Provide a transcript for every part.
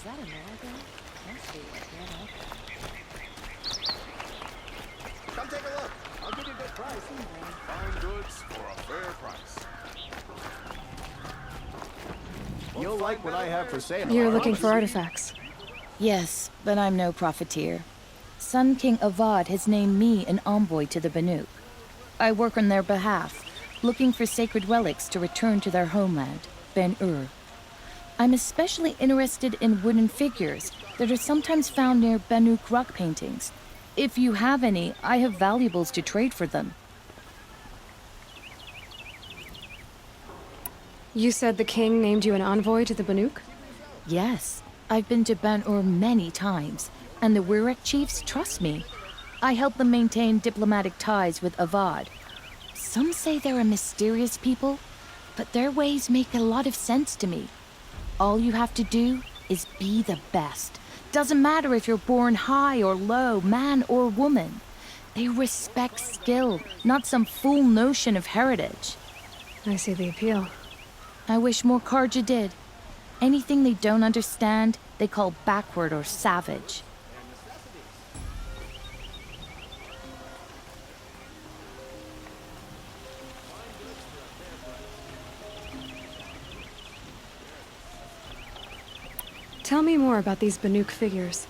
that a Malaga? Must be, Come take a look. I'll give you a good price. Fine goods for a fair price. You'll like what I have for sale. You're looking for artifacts. Yes, but I'm no profiteer. Sun King Avad has named me an envoy to the Banuk. I work on their behalf, looking for sacred relics to return to their homeland, Ben-Ur. I'm especially interested in wooden figures that are sometimes found near Banuk rock paintings. If you have any, I have valuables to trade for them. You said the king named you an envoy to the Banuk? Yes, I've been to Ben-Ur many times, and the Wirek chiefs trust me. I help them maintain diplomatic ties with Avad. Some say they're a mysterious people, but their ways make a lot of sense to me. All you have to do is be the best. Doesn't matter if you're born high or low, man or woman. They respect skill, not some fool notion of heritage. I see the appeal. I wish more Karja did. Anything they don't understand, they call backward or savage. Tell me more about these Banuk figures.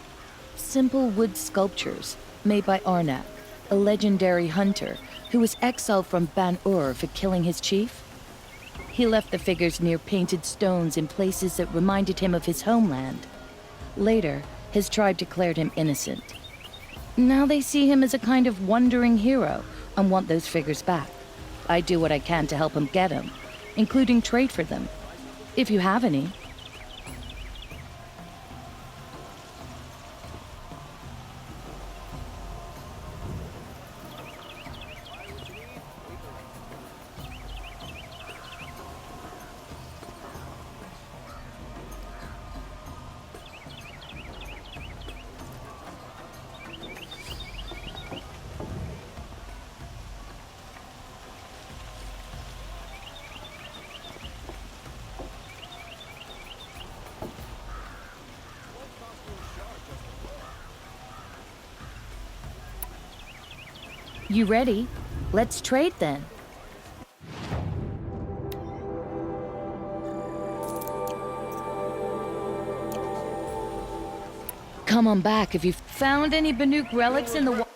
Simple wood sculptures made by Arnak, a legendary hunter who was exiled from Ban-Ur for killing his chief. He left the figures near painted stones in places that reminded him of his homeland. Later, his tribe declared him innocent. Now they see him as a kind of wandering hero and want those figures back. I do what I can to help him get them, including trade for them, if you have any. You ready? Let's trade then. Come on back if you've found any Banuk relics in the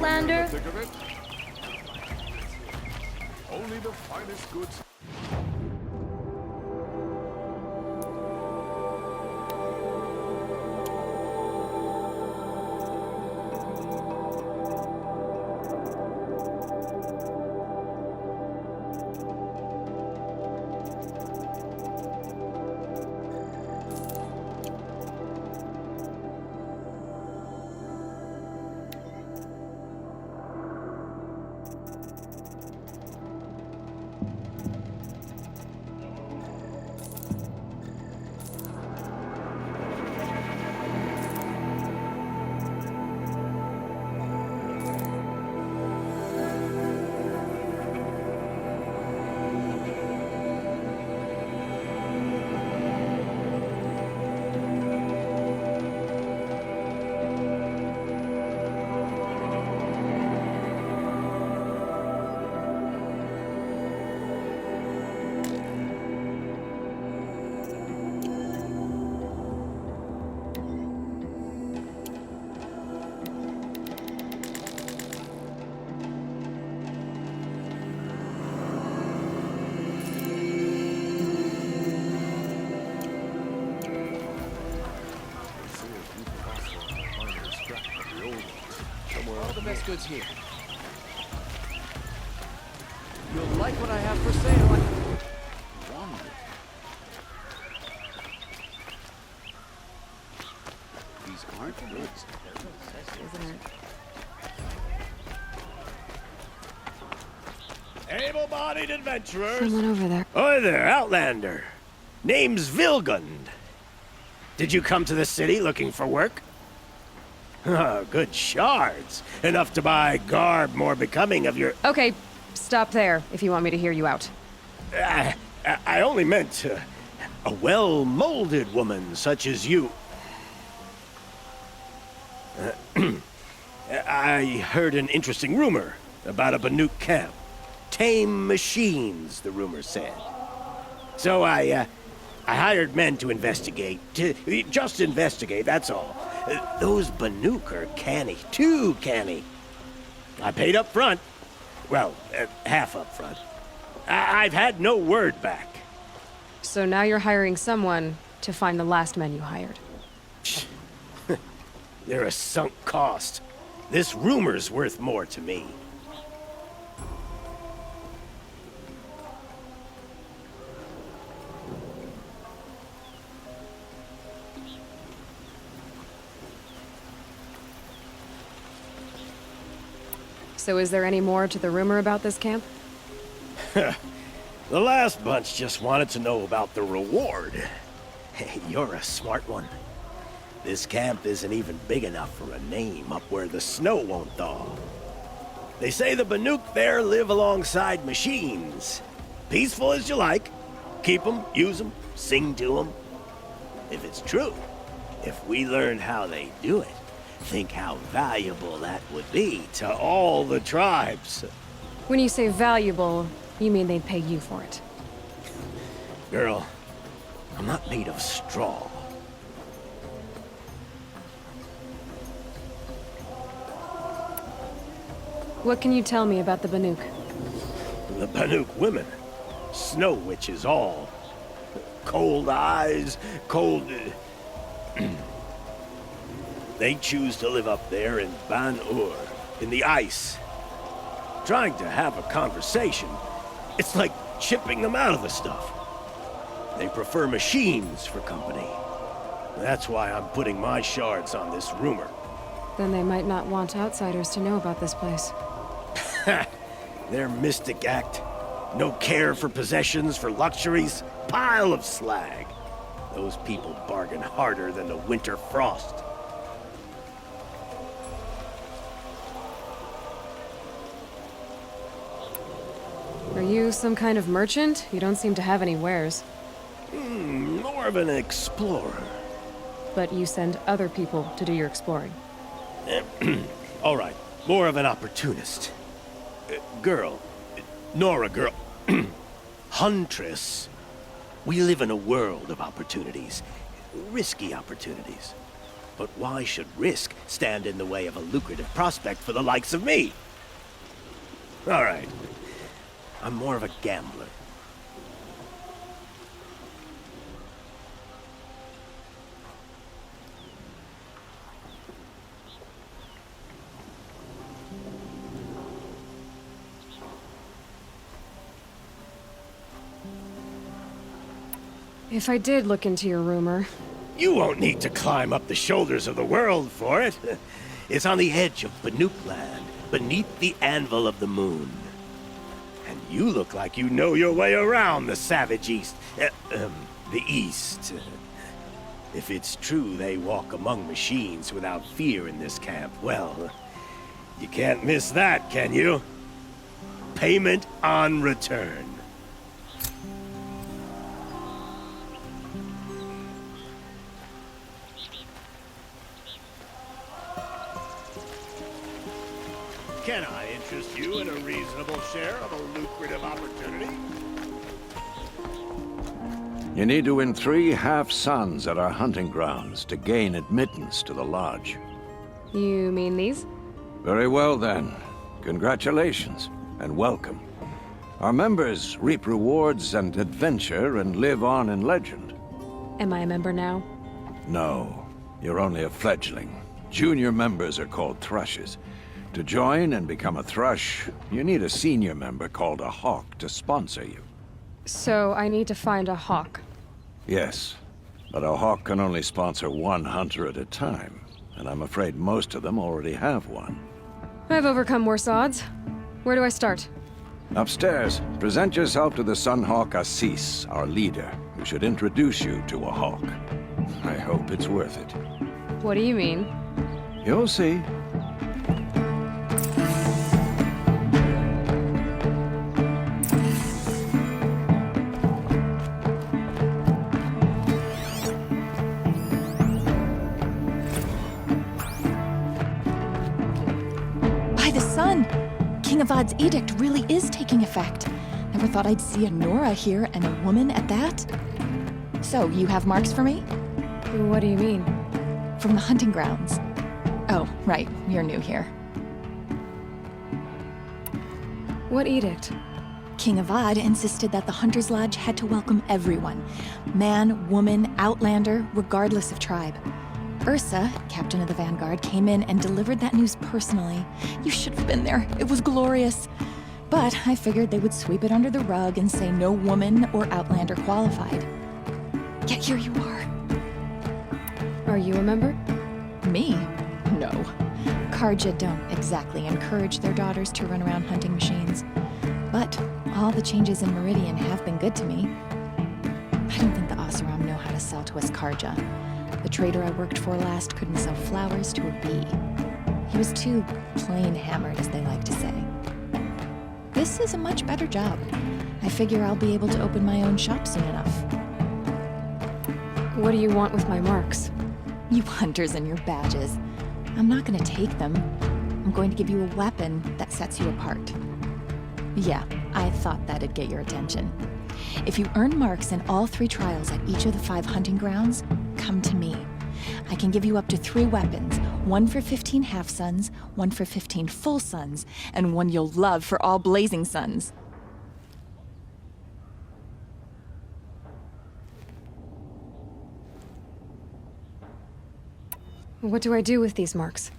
Outlander? Think of it. Only the finest goods. All the best goods here. You'll like what I have for sale. Wonder. These aren't goods. Isn't it? Able-bodied adventurers. Someone over there. Hi there, Outlander. Name's Vilgund. Did you come to the city looking for work? Good shards. Enough to buy garb more becoming of your... Okay, stop there if you want me to hear you out. I only meant a well-molded woman such as you. I heard an interesting rumor about a Banuk camp. Tame machines, the rumor said. So I hired men to investigate. Just investigate, that's all. Those Banuk are canny, too canny. I paid up front. Well, half up front. I've had no word back. So now you're hiring someone to find the last men you hired. They're a sunk cost. This rumor's worth more to me. So is there any more to the rumor about this camp? The last bunch just wanted to know about the reward. Hey, you're a smart one. This camp isn't even big enough for a name up where the snow won't thaw. They say the Banuk there live alongside machines. Peaceful as you like. Keep them, use them, sing to them. If it's true, if we learn how they do it, think how valuable that would be to all the tribes. When you say valuable, you mean they'd pay you for it. Girl, I'm not made of straw. What can you tell me about the Banuk? The Banuk women. Snow witches all. Cold eyes, cold... They choose to live up there in Ban-Ur, in the ice. Trying to have a conversation, it's like chipping them out of the stuff. They prefer machines for company. That's why I'm putting my shards on this rumor. Then they might not want outsiders to know about this place. Their mystic act. No care for possessions, for luxuries. Pile of slag. Those people bargain harder than the winter frost. Are you some kind of merchant? You don't seem to have any wares. More of an explorer. But you send other people to do your exploring. All right, more of an opportunist. Girl. Nora, girl. Huntress. We live in a world of opportunities. Risky opportunities. But why should risk stand in the way of a lucrative prospect for the likes of me? All right. I'm more of a gambler. If I did look into your rumor, You won't need to climb up the shoulders of the world for it. It's on the edge of Banuk land, beneath the anvil of the moon. And you look like you know your way around the savage east. The east. If it's true they walk among machines without fear in this camp, well, you can't miss that, can you? Payment on return. Can I interest you in a reasonable share of a lucrative opportunity? You need to win 3 half-suns at our hunting grounds to gain admittance to the lodge. you mean these? Very well then. Congratulations, and welcome. Our members reap rewards and adventure and live on in legend. Am I a member now? No, you're only a fledgling. Junior members are called thrushes. To join and become a thrush, you need a senior member called a hawk to sponsor you. So I need to find a hawk. Yes, but a hawk can only sponsor 1 hunter at a time, and I'm afraid most of them already have one. I've overcome worse odds. Where do I start? Upstairs, present yourself to the Sunhawk Assis, our leader, who should introduce you to a hawk. I hope it's worth it. What do you mean? You'll see. By the sun! King Avad's edict really is taking effect. Never thought I'd see a Nora here, and a woman at that. So, you have marks for me? What do you mean? From the hunting grounds. Oh, right, you're new here. What edict? King Avad insisted that the Hunter's Lodge had to welcome everyone. Man, woman, outlander, regardless of tribe. Ursa, captain of the Vanguard, came in and delivered that news personally. You should have been there. It was glorious. But I figured they would sweep it under the rug and say no woman or outlander qualified. Yet here you are. Are you a member? Me? No. Karja don't exactly encourage their daughters to run around hunting machines. But all the changes in Meridian have been good to me. I don't think the Oseram know how to sell to us Karja. The trader I worked for last couldn't sell flowers to a bee. He was too plain hammered, as they like to say. This is a much better job. I figure I'll be able to open my own shop soon enough. What do you want with my marks? You hunters and your badges. I'm not gonna take them. I'm going to give you a weapon that sets you apart. Yeah, I thought that'd get your attention. If you earn marks in all 3 trials at each of the 5 hunting grounds, come to me. I can give you up to 3 weapons, 1 for 15 half-suns, 1 for 15 full suns, and 1 you'll love for all blazing suns. What do I do with these marks?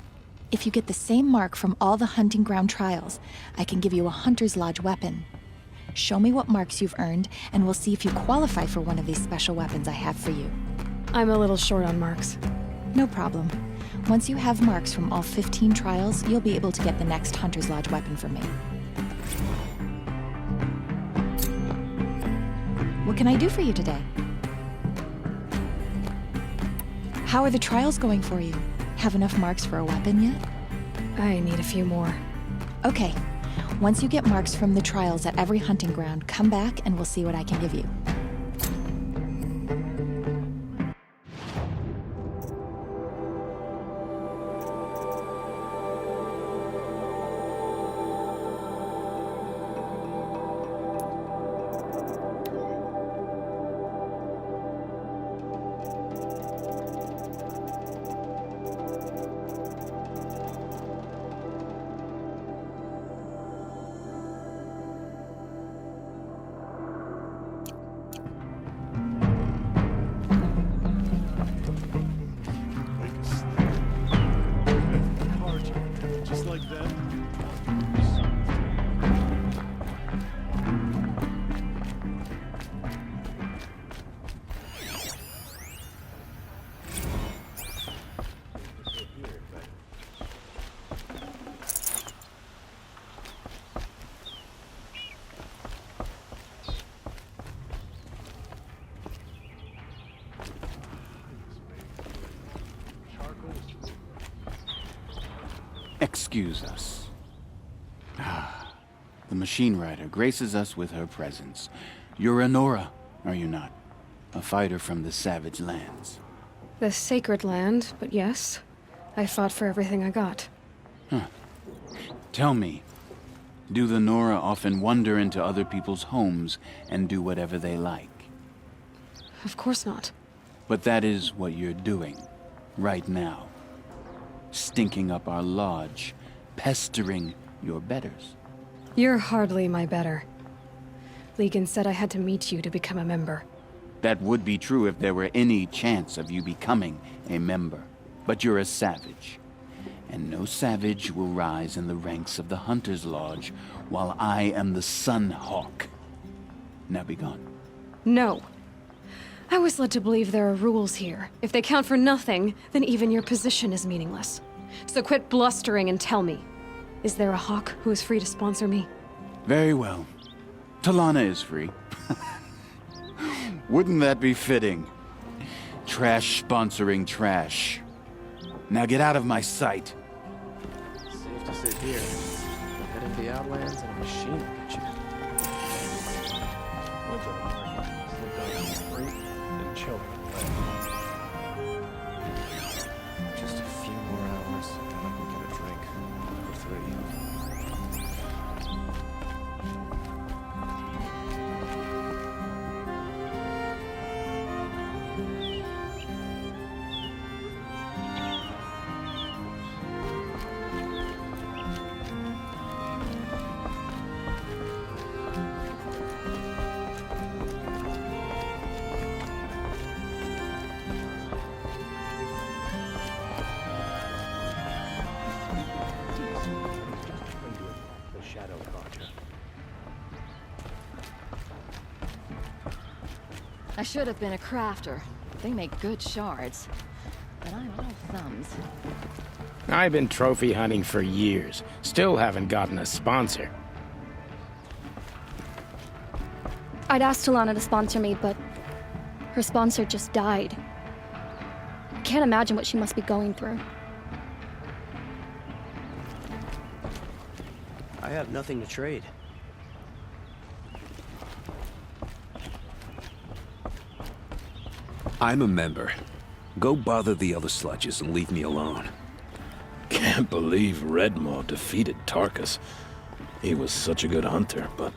If you get the same mark from all the hunting ground trials, I can give you a Hunter's Lodge weapon. Show me what marks you've earned, and we'll see if you qualify for one of these special weapons I have for you. I'm a little short on marks. No problem. Once you have marks from all 15 trials, you'll be able to get the next Hunter's Lodge weapon from me. What can I do for you today? How are the trials going for you? Have enough marks for a weapon yet? I need a few more. Okay. Once you get marks from the trials at every hunting ground, come back and we'll see what I can give you. Excuse us. The Machine Rider graces us with her presence. You're a Nora, are you not? A fighter from the Savage Lands. The Sacred Land, but yes. I fought for everything I got. Tell me, do the Nora often wander into other people's homes and do whatever they like? Of course not. But that is what you're doing, right now. Stinking up our lodge, pestering your betters. You're hardly my better. Legan said I had to meet you to become a member. That would be true if there were any chance of you becoming a member. But you're a savage. And no savage will rise in the ranks of the Hunter's Lodge while I am the Sun Hawk. Now be gone. No. I was led to believe there are rules here. If they count for nothing, then even your position is meaningless. So quit blustering and tell me. Is there a Hawk who is free to sponsor me? Very well. Talana is free. Wouldn't that be fitting? Trash sponsoring trash. Now get out of my sight. Safe to sit here. Head into the Outlands and a machine will get you. Just a few more hours, and I can get a drink. Or 3. I should have been a crafter. They make good shards. But I'm all thumbs. I've been trophy hunting for years. Still haven't gotten a sponsor. I'd asked Talana to sponsor me, but her sponsor just died. I can't imagine what she must be going through. I have nothing to trade. I'm a member. Go bother the other sludges and leave me alone. Can't believe Redmaw defeated Tarkus. He was such a good hunter, but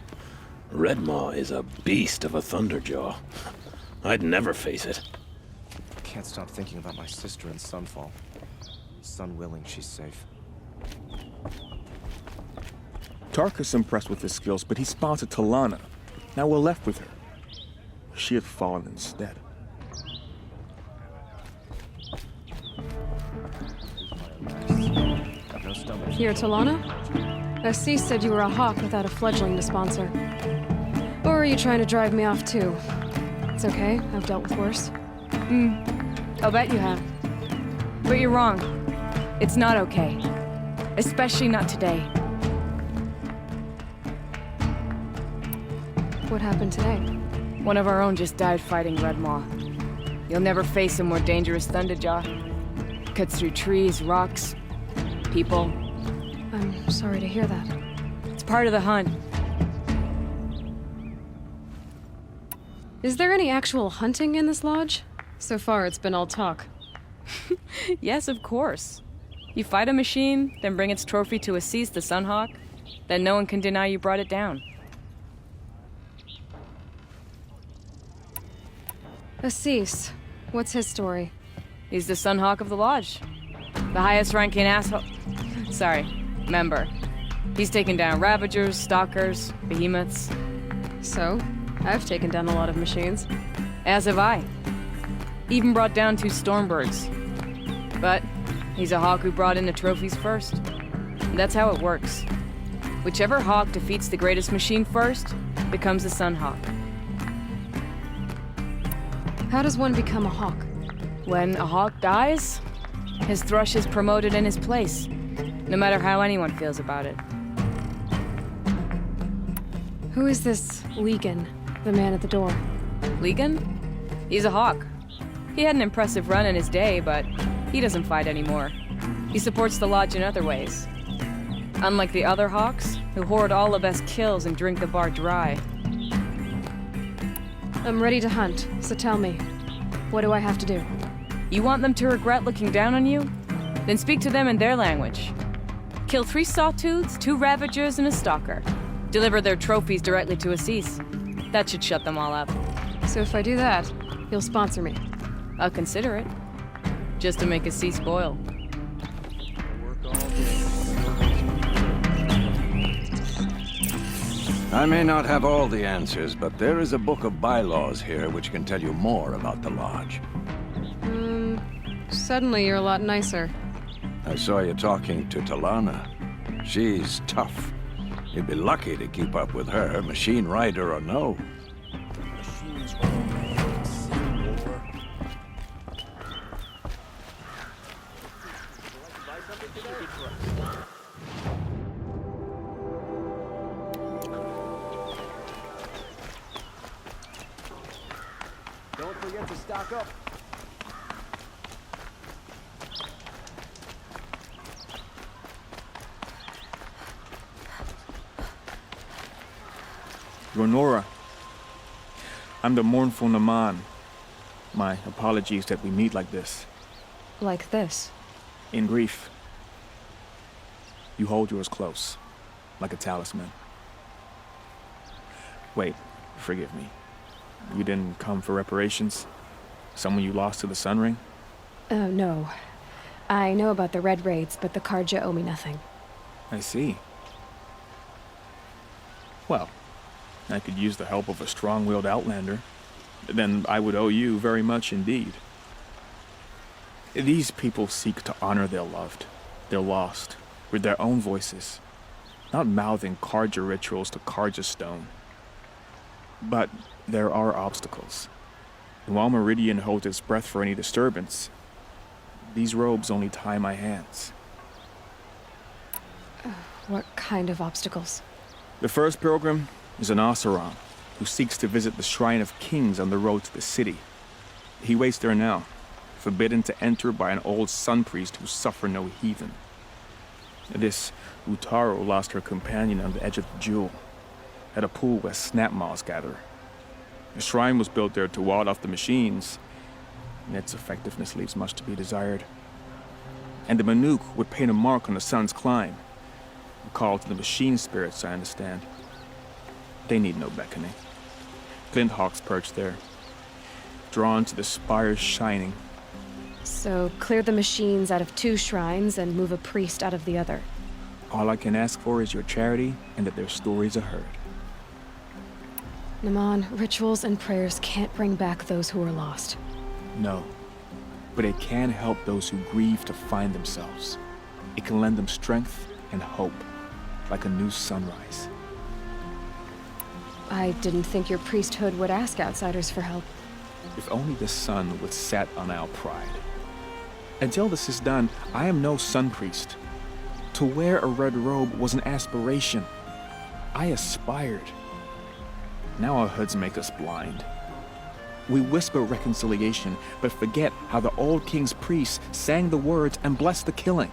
Redmaw is a beast of a Thunderjaw. I'd never face it. Can't stop thinking about my sister in Sunfall. Sun willing, she's safe. Tarkus impressed with his skills, but he sponsored Talana. Now we're left with her. She had fallen instead. Here, Talana? Assis said you were a Hawk without a fledgling to sponsor. Or are you trying to drive me off too? It's okay, I've dealt with worse. I'll bet you have. But you're wrong. It's not okay. Especially not today. What happened today? One of our own just died fighting Redmaw. You'll never face a more dangerous Thunderjaw. Cuts through trees, rocks, people. I'm sorry to hear that. It's part of the hunt. Is there any actual hunting in this lodge? So far, it's been all talk. Yes, of course. You fight a machine, then bring its trophy to Assis the Sunhawk, then no one can deny you brought it down. Assis, what's his story? He's the Sunhawk of the Lodge. The highest ranking asshole... Sorry, member. He's taken down Ravagers, Stalkers, Behemoths. So, I've taken down a lot of machines. As have I. Even brought down 2 Stormbirds. But he's a Hawk who brought in the trophies first. And that's how it works. Whichever Hawk defeats the greatest machine first becomes a Sunhawk. How does one become a Hawk? When a Hawk dies, his thrush is promoted in his place, no matter how anyone feels about it. Who is this Legan, the man at the door? Legan? He's a Hawk. He had an impressive run in his day, but he doesn't fight anymore. He supports the Lodge in other ways. Unlike the other Hawks, who hoard all the best kills and drink the bar dry. I'm ready to hunt, so tell me, what do I have to do? You want them to regret looking down on you? Then speak to them in their language. Kill 3 Sawtooths, 2 Ravagers, and a Stalker. Deliver their trophies directly to Assis. That should shut them all up. So if I do that, you'll sponsor me? I'll consider it. Just to make Assis boil. I may not have all the answers, but there is a book of bylaws here which can tell you more about the Lodge. Suddenly you're a lot nicer. I saw you talking to Talana. She's tough. You'd be lucky to keep up with her, machine rider or no. Don't forget to stock up. Ronora, I'm the mournful Naman. My apologies that we meet like this. Like this? In grief. You hold yours close, like a talisman. Wait, forgive me. You didn't come for reparations? Someone you lost to the Sun Ring? Oh, no. I know about the Red Raids, but the Carja owe me nothing. I see. Well, I could use the help of a strong-willed outlander. Then I would owe you very much indeed. These people seek to honor their loved, their lost, with their own voices, not mouthing Carja rituals to Carja stone. But there are obstacles. And while Meridian holds its breath for any disturbance, these robes only tie my hands. What kind of obstacles? The first pilgrim is an Oseram who seeks to visit the Shrine of Kings on the road to the city. He waits there now, forbidden to enter by an old sun priest who suffer no heathen. This Utaro lost her companion on the edge of the Jewel, at a pool where snap moths gather. The shrine was built there to ward off the machines, and its effectiveness leaves much to be desired. And the Manuk would paint a mark on the sun's climb, a call to the machine spirits, I understand. They need no beckoning. Flint hawks perch there, drawn to the spires shining. So clear the machines out of 2 shrines and move a priest out of the other. All I can ask for is your charity and that their stories are heard. Naman, rituals and prayers can't bring back those who are lost. No, but it can help those who grieve to find themselves. It can lend them strength and hope, like a new sunrise. I didn't think your priesthood would ask outsiders for help. If only the sun would set on our pride. Until this is done, I am no sun priest. To wear a red robe was an aspiration. I aspired. Now our hoods make us blind. We whisper reconciliation, but forget how the old king's priests sang the words and blessed the killing.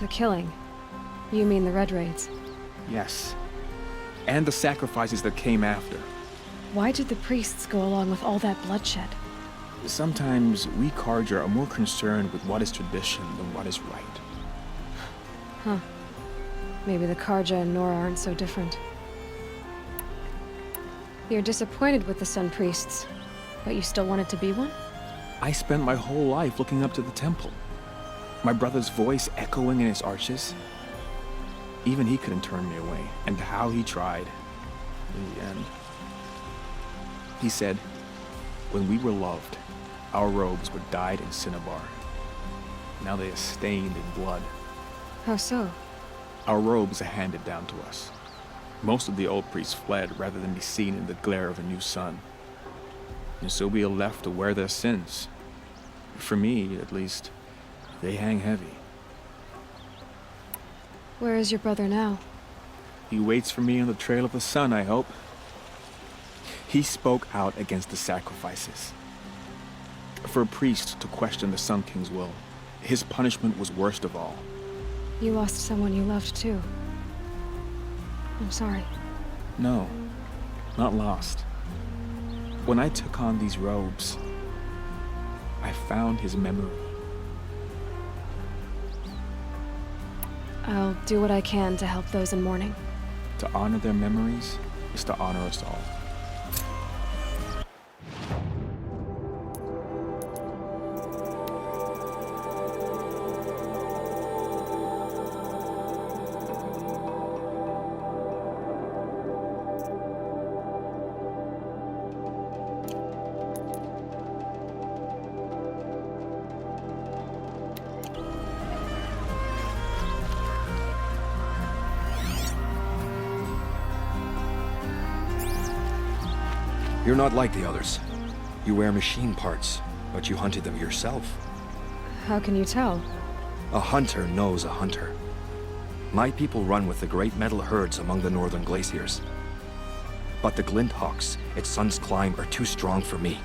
The killing? You mean the Red Raids? Yes. And the sacrifices that came after. Why did the priests go along with all that bloodshed? Sometimes we Carja are more concerned with what is tradition than what is right. Huh. Maybe the Carja and Nora aren't so different. You're disappointed with the Sun Priests, but you still wanted to be one? I spent my whole life looking up to the temple. My brother's voice echoing in its arches. Even he couldn't turn me away, and how he tried. In the end. He said, when we were loved, our robes were dyed in cinnabar. Now they are stained in blood. How so? Our robes are handed down to us. Most of the old priests fled rather than be seen in the glare of a new sun. And so we are left to wear their sins. For me, at least, they hang heavy. Where is your brother now? He waits for me on the trail of the sun, I hope. He spoke out against the sacrifices. For a priest to question the Sun King's will, his punishment was worst of all. You lost someone you loved too. I'm sorry. No, not lost. When I took on these robes, I found his memory. I'll do what I can to help those in mourning. To honor their memories is to honor us all. You're not like the others. You wear machine parts, but you hunted them yourself. How can you tell? A hunter knows a hunter. My people run with the great metal herds among the northern glaciers. But the Glinthawks at Sun's Climb are too strong for me.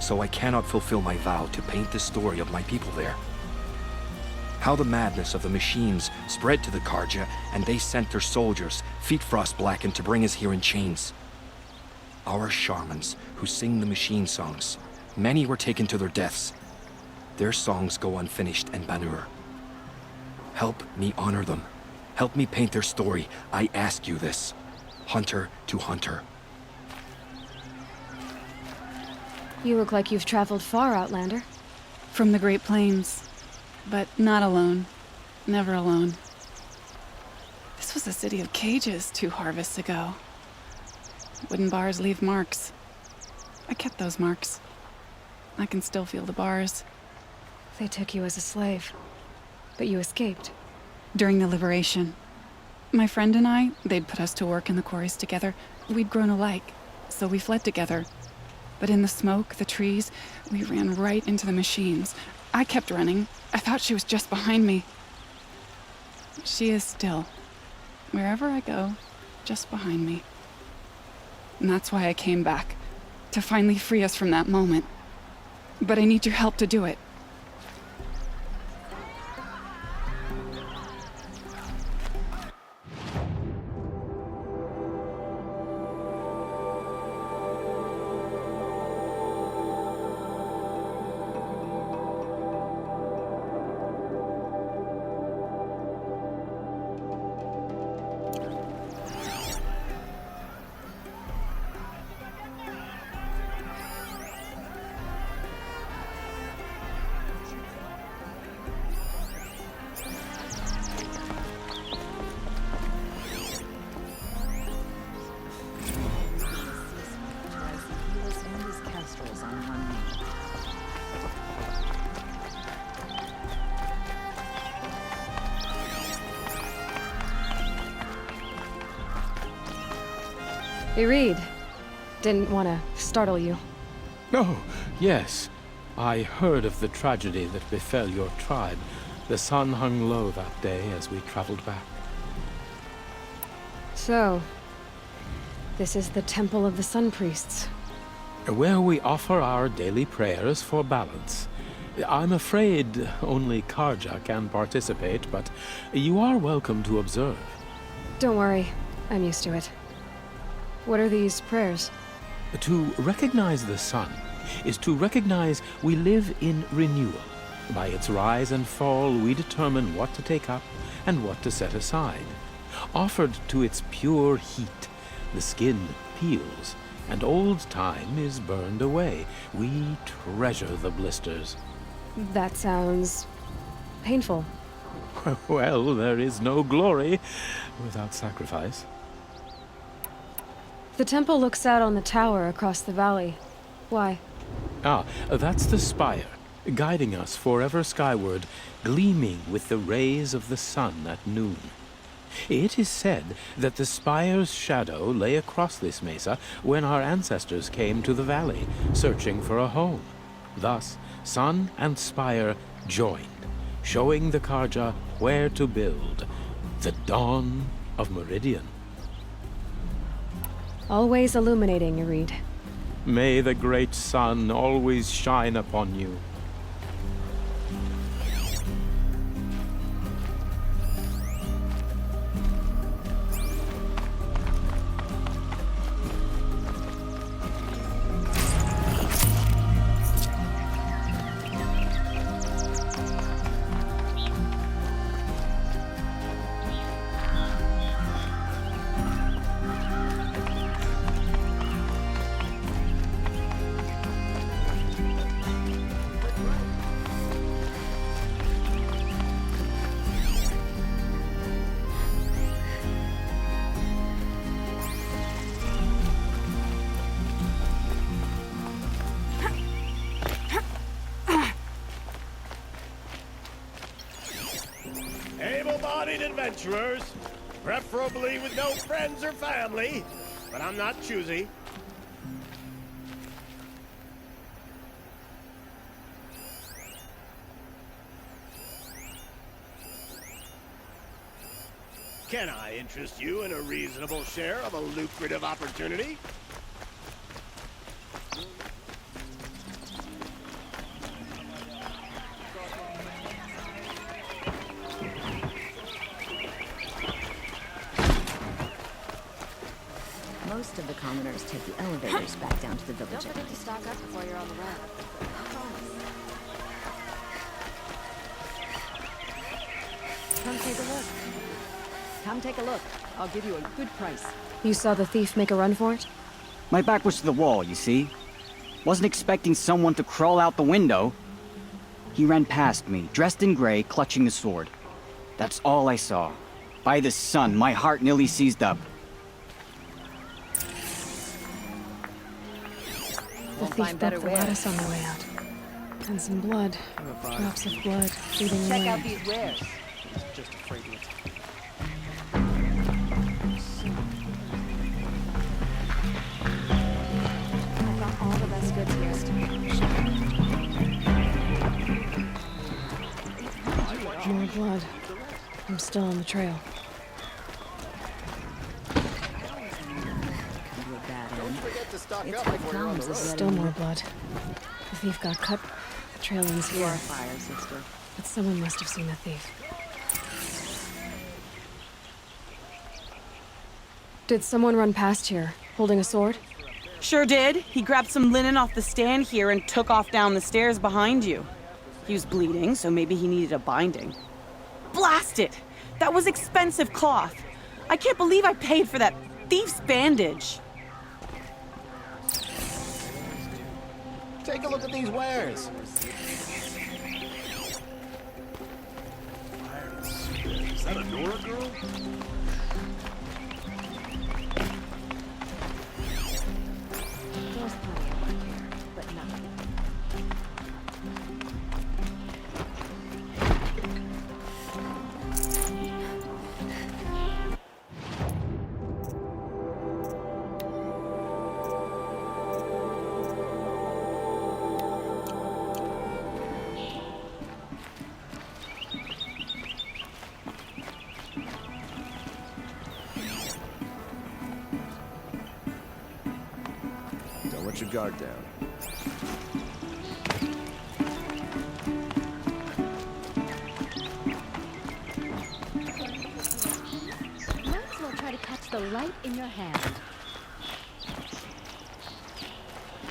So I cannot fulfill my vow to paint the story of my people there. How the madness of the machines spread to the Carja, and they sent their soldiers, feet frost blackened, to bring us here in chains. Our shamans, who sing the machine songs, many were taken to their deaths. Their songs go unfinished in Banur. Help me honor them. Help me paint their story. I ask you this. Hunter to hunter. You look like you've traveled far, Outlander. From the Great Plains. But not alone. Never alone. This was a city of cages 2 harvests ago. Wooden bars leave marks. I kept those marks. I can still feel the bars. They took you as a slave, but you escaped. During the liberation. My friend and I, they'd put us to work in the quarries together. We'd grown alike, so we fled together. But in the smoke, the trees, we ran right into the machines. I kept running. I thought she was just behind me. She is still. Wherever I go, just behind me. And that's why I came back, to finally free us from that moment. But I need your help to do it. Irid. Didn't want to startle you. Oh, yes. I heard of the tragedy that befell your tribe. The sun hung low that day as we traveled back. So, this is the Temple of the Sun Priests. Where we offer our daily prayers for balance. I'm afraid only Carja can participate, but you are welcome to observe. Don't worry, I'm used to it. What are these prayers? To recognize the sun is to recognize we live in renewal. By its rise and fall, we determine what to take up and what to set aside. Offered to its pure heat, the skin peels, and old time is burned away. We treasure the blisters. That sounds painful. Well, there is no glory without sacrifice. The temple looks out on the tower across the valley. Why? Ah, that's the spire, guiding us forever skyward, gleaming with the rays of the sun at noon. It is said that the spire's shadow lay across this mesa when our ancestors came to the valley, searching for a home. Thus, sun and spire joined, showing the Carja where to build. The dawn of Meridian. Always illuminating, Irid. May the great sun always shine upon you. adventurers. Preferably with no friends or family. But I'm not choosy. Can I interest you in a reasonable share of a lucrative opportunity? Most of the commoners take the elevators back down to the village. Don't forget to stock up before you're on the road. Come take a look. Come take a look. I'll give you a good price. You saw the thief make a run for it? My back was to the wall, you see? Wasn't expecting someone to crawl out the window. He ran past me, dressed in gray, clutching a sword. That's all I saw. By the sun, my heart nearly seized up. The thief broke the lattice on the way out. And some blood. Drops of blood leading Check away. out these wares. Just afraid to attack. I've got all the best goods here. More blood. I'm still on the trail. Still more blood. The thief got cut. The trail ends here. Fire, sister. But someone must have seen the thief. Did someone run past here, holding a sword? Sure did. He grabbed some linen off the stand here and took off down the stairs behind you. He was bleeding, so maybe he needed a binding. Blast it! That was expensive cloth. I can't believe I paid for that thief's bandage. Take a look at these wares. Is that a Nora girl? There's plenty of work here, but nothing. Don't let your guard down. Might as well try to catch the light in your hand.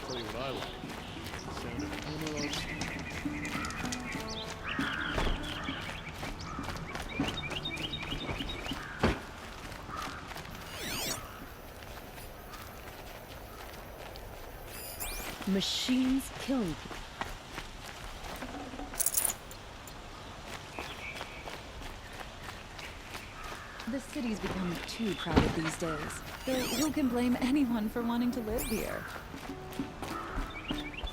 Tell you what I like. The sound of funerals. Machines killing people. The city's become too crowded these days. Though who can blame anyone for wanting to live here?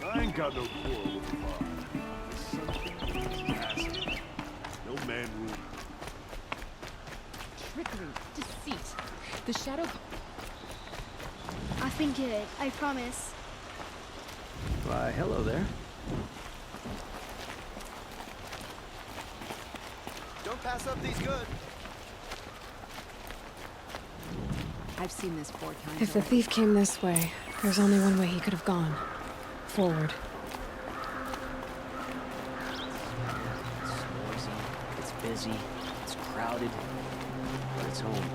I ain't got no quarrel with the bar. Something is acid. No man rule. Trickery, deceit. The shadow... I've been good, I promise. Why, hello there. Don't pass up these goods. I've seen this 4 times. If the thief came this way, there's only one way he could have gone. Forward. It's noisy, it's busy, it's crowded, but it's home.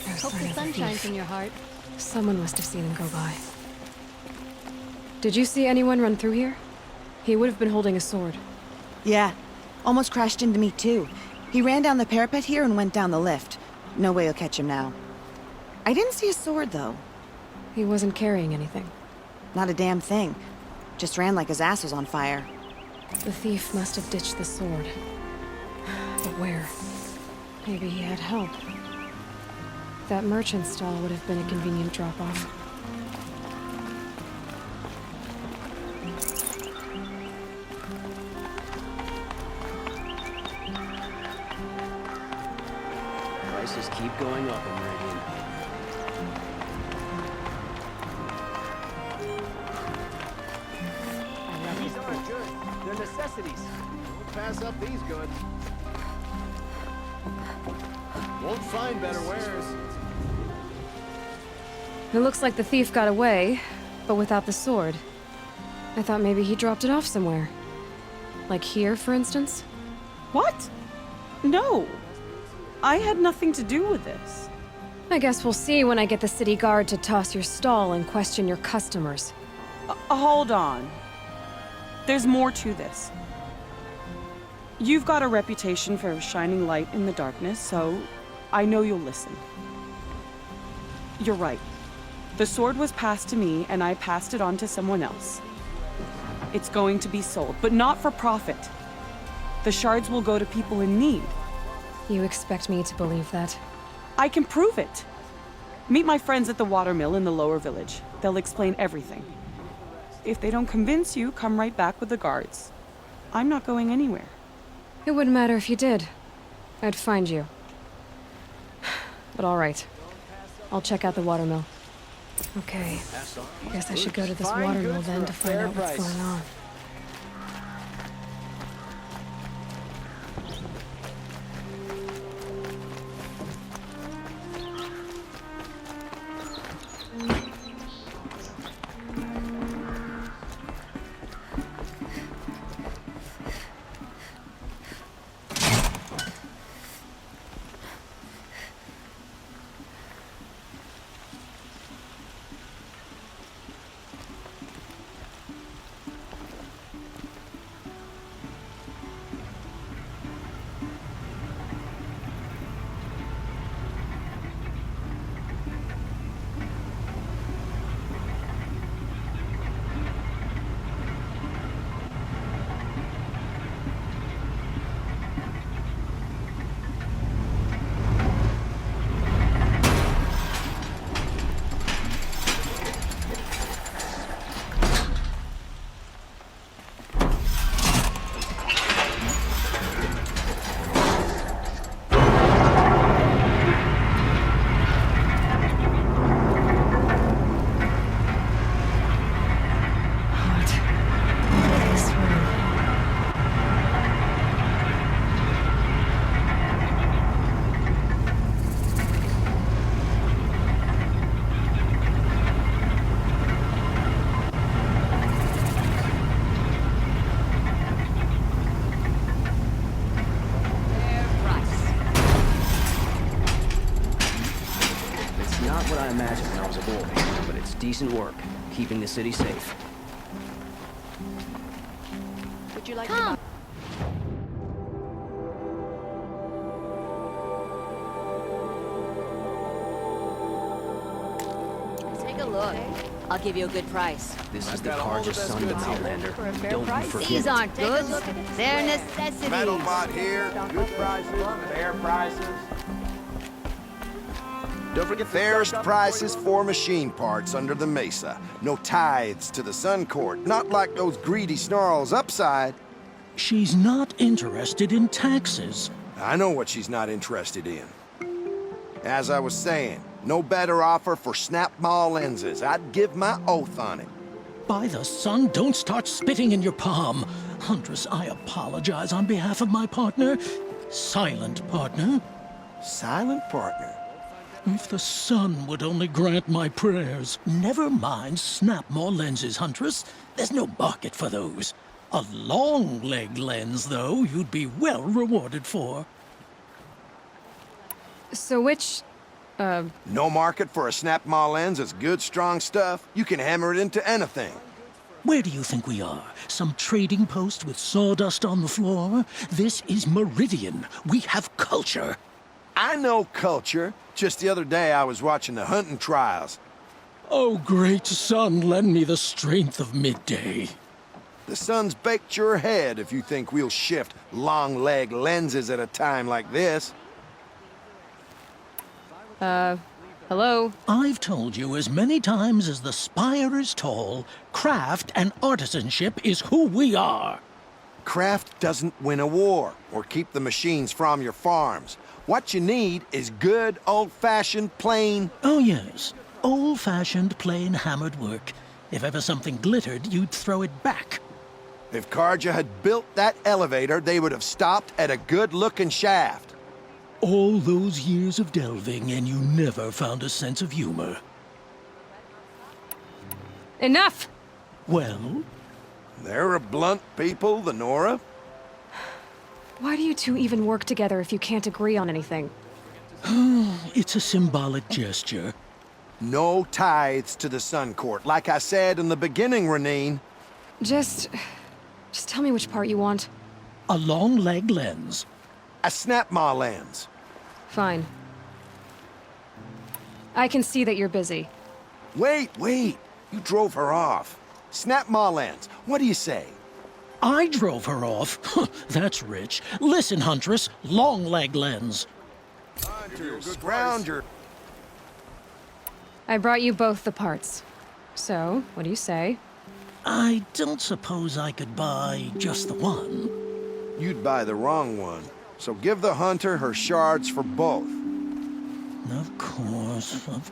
There's Hope sign the of sun the shines thief. in your heart. Someone must have seen him go by. Did you see anyone run through here? He would have been holding a sword. Yeah. Almost crashed into me, too. He ran down the parapet here and went down the lift. No way you'll catch him now. I didn't see a sword, though. He wasn't carrying anything. Not a damn thing. Just ran like his ass was on fire. The thief must have ditched the sword. But where? Maybe he had help. That merchant stall would have been a convenient drop-off. going up in Meridian. These aren't good. They're necessities. Don't pass up these goods. Won't find better wares. It looks like the thief got away, but without the sword. I thought maybe he dropped it off somewhere. Like here, for instance? What? No. I had nothing to do with this. I guess we'll see when I get the city guard to toss your stall and question your customers. Hold on. There's more to this. You've got a reputation for shining light in the darkness, so I know you'll listen. You're right. The sword was passed to me, and I passed it on to someone else. It's going to be sold, but not for profit. The shards will go to people in need. You expect me to believe that? I can prove it. Meet my friends at the watermill in the lower village. They'll explain everything. If they don't convince you, come right back with the guards. I'm not going anywhere. It wouldn't matter if you did. I'd find you. But all right. I'll check out the watermill. Okay. I guess I should go to this watermill then to find out what's going on. Decent work, keeping the city safe. Would you like Come. Take a look. I'll give you a good price. This is the Carja Sun of Outlander. Don't you forget These it. aren't goods. They're necessities. Metalbot here. Good prices, fair prices. Don't forget fairest prices for machine parts under the mesa. No tithes to the Sun Court, not like those greedy snarls upside. She's not interested in taxes. I know what she's not interested in. As I was saying, no better offer for snap maw lenses. I'd give my oath on it. By the sun, don't start spitting in your palm. Huntress, I apologize on behalf of my partner. Silent partner. Silent partner? If the sun would only grant my prayers. Never mind snap-maw lenses, Huntress. There's no market for those. A long-leg lens, though, you'd be well rewarded for. So which, No market for a snap maw lens is good, strong stuff. You can hammer it into anything. Where do you think we are? Some trading post with sawdust on the floor? This is Meridian. We have culture. I know culture. Just the other day I was watching the hunting trials. Oh, great sun, lend me the strength of midday. The sun's baked your head if you think we'll shift long-leg lenses at a time like this. hello? I've told you as many times as the spire is tall, craft and artisanship is who we are. Craft doesn't win a war or keep the machines from your farms. What you need is good, old-fashioned, plain... Oh, yes. Old-fashioned, plain hammered work. If ever something glittered, you'd throw it back. If Carja had built that elevator, they would have stopped at a good-looking shaft. All those years of delving, and you never found a sense of humor. Enough! Well? They're a blunt people, the Nora. Why do you two even work together if you can't agree on anything? It's a symbolic gesture. No tithes to the Sun Court, like I said in the beginning, Renine. Just tell me which part you want. A long leg lens. A snap-maw lens. Fine. I can see that you're busy. Wait. You drove her off. Snap-maw lens. What do you say? I drove her off? That's rich. Listen, Huntress. Long leg lens. Scrounger. I brought you both the parts. So, what do you say? I don't suppose I could buy just the one. You'd buy the wrong one. So give the hunter her shards for both. Of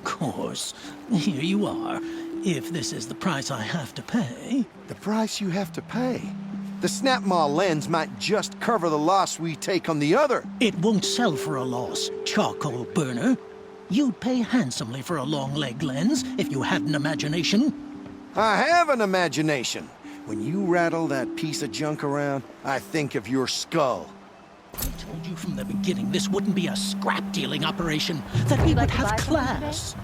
course. Here you are. If this is the price I have to pay... The price you have to pay? The snap-maw lens might just cover the loss we take on the other. It won't sell for a loss, charcoal burner. You'd pay handsomely for a long leg lens if you had an imagination. I have an imagination. When you rattle that piece of junk around, I think of your skull. I told you from the beginning this wouldn't be a scrap-dealing operation, that we would have class.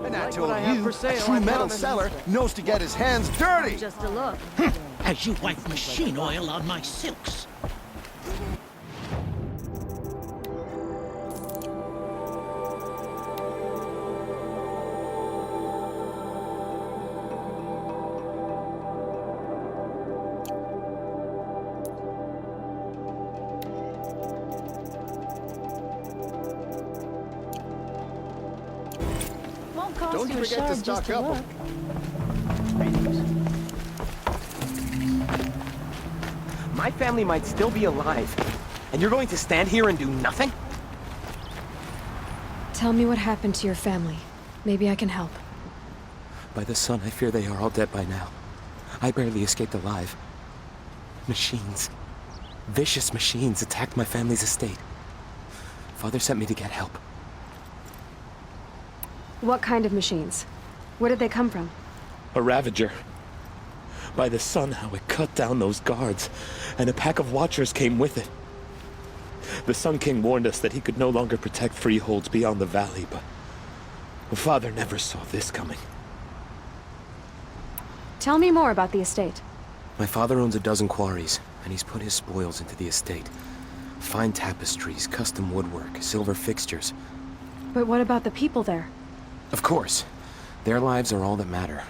And I told you, a true metal seller knows to get his hands dirty. Just a look. As you wipe machine oil on my silks. Don't forget to stock up. My family might still be alive, and you're going to stand here and do nothing? Tell me what happened to your family. Maybe I can help. By the sun, I fear they are all dead by now. I barely escaped alive. Machines. Vicious machines attacked my family's estate. Father sent me to get help. What kind of machines? Where did they come from? A Ravager. By the sun, how it cut down those guards, and a pack of watchers came with it. The Sun King warned us that he could no longer protect freeholds beyond the valley, but Father never saw this coming. Tell me more about the estate. My father owns a dozen quarries, and he's put his spoils into the estate. Fine tapestries, custom woodwork, silver fixtures. But what about the people there? Of course. Their lives are all that matter.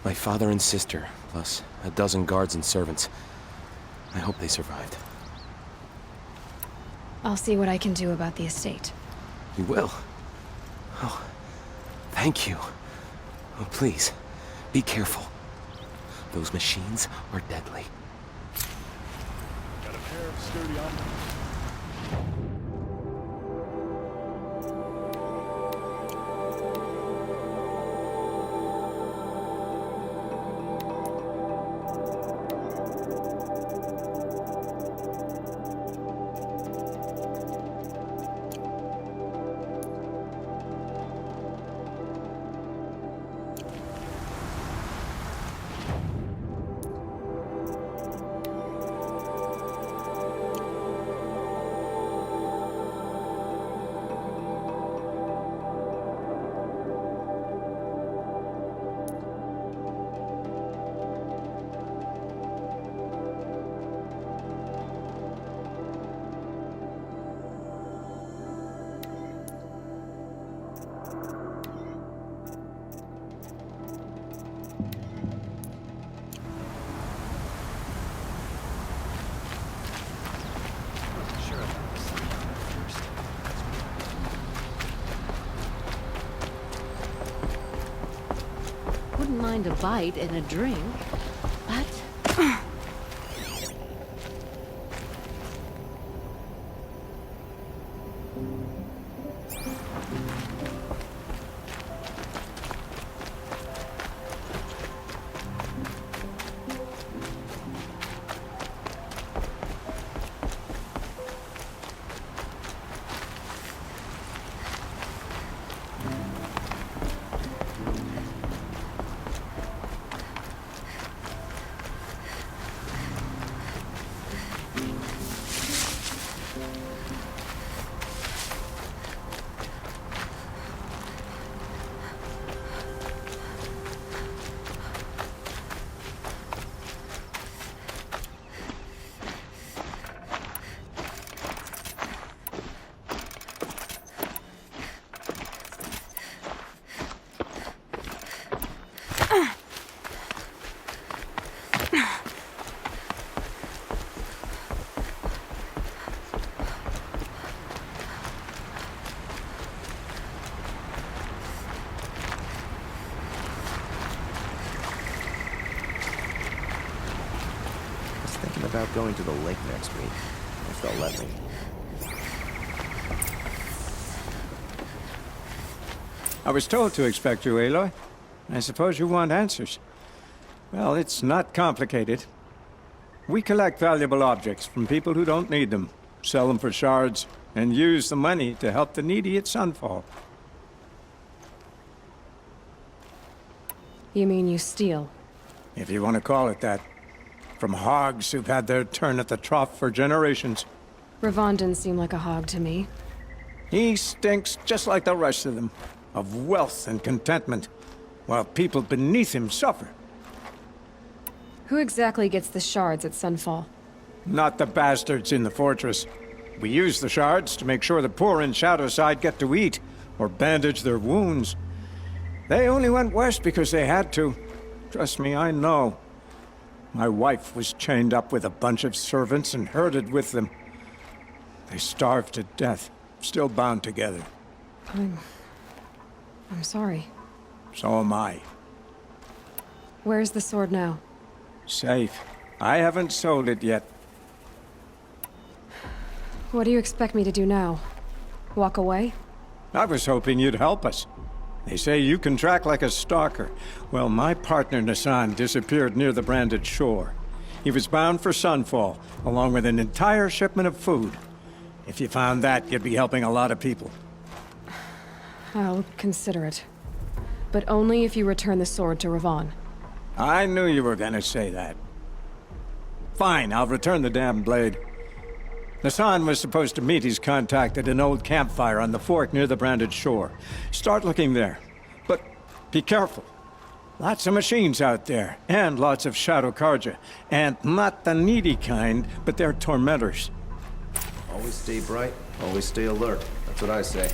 My father and sister, plus a dozen guards and servants. I hope they survived. I'll see what I can do about the estate. You will? Oh, thank you. Oh, please, be careful. Those machines are deadly. Got a pair of sturdy armors. Wouldn't mind a bite and a drink, but... going to the lake next week, if they'll let me. I was told to expect you, Aloy. I suppose you want answers. Well, it's not complicated. We collect valuable objects from people who don't need them, sell them for shards, and use the money to help the needy at Sunfall. You mean you steal? If you want to call it that. From hogs who've had their turn at the trough for generations. Ravon didn't seem like a hog to me. He stinks just like the rest of them, of wealth and contentment, while people beneath him suffer. Who exactly gets the shards at Sunfall? Not the bastards in the fortress. We use the shards to make sure the poor in Shadowside get to eat, or bandage their wounds. They only went west because they had to. Trust me, I know. My wife was chained up with a bunch of servants and herded with them. They starved to death, still bound together. I'm sorry. So am I. Where's the sword now? Safe. I haven't sold it yet. What do you expect me to do now? Walk away? I was hoping you'd help us. They say you can track like a stalker. Well, my partner Nassan disappeared near the branded shore. He was bound for Sunfall, along with an entire shipment of food. If you found that, you'd be helping a lot of people. I'll consider it. But only if you return the sword to Ravon. I knew you were gonna say that. Fine, I'll return the damn blade. Nassan was supposed to meet his contact at an old campfire on the fork near the branded shore. Start looking there. But be careful. Lots of machines out there, and lots of Shadow Karja. And not the needy kind, but they're tormentors. Always stay bright, always stay alert. That's what I say.